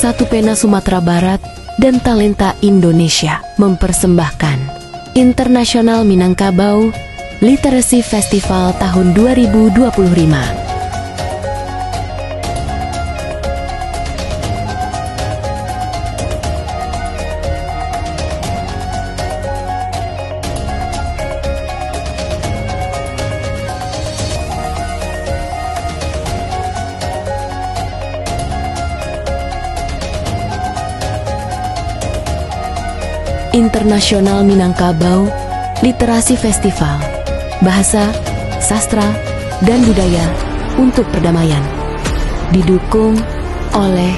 Satu Pena Sumatera Barat dan Talenta Indonesia mempersembahkan Internasional Minangkabau Literasi Festival tahun 2025. Internasional Minangkabau Literasi Festival Bahasa, Sastra, dan Budaya untuk Perdamaian, didukung oleh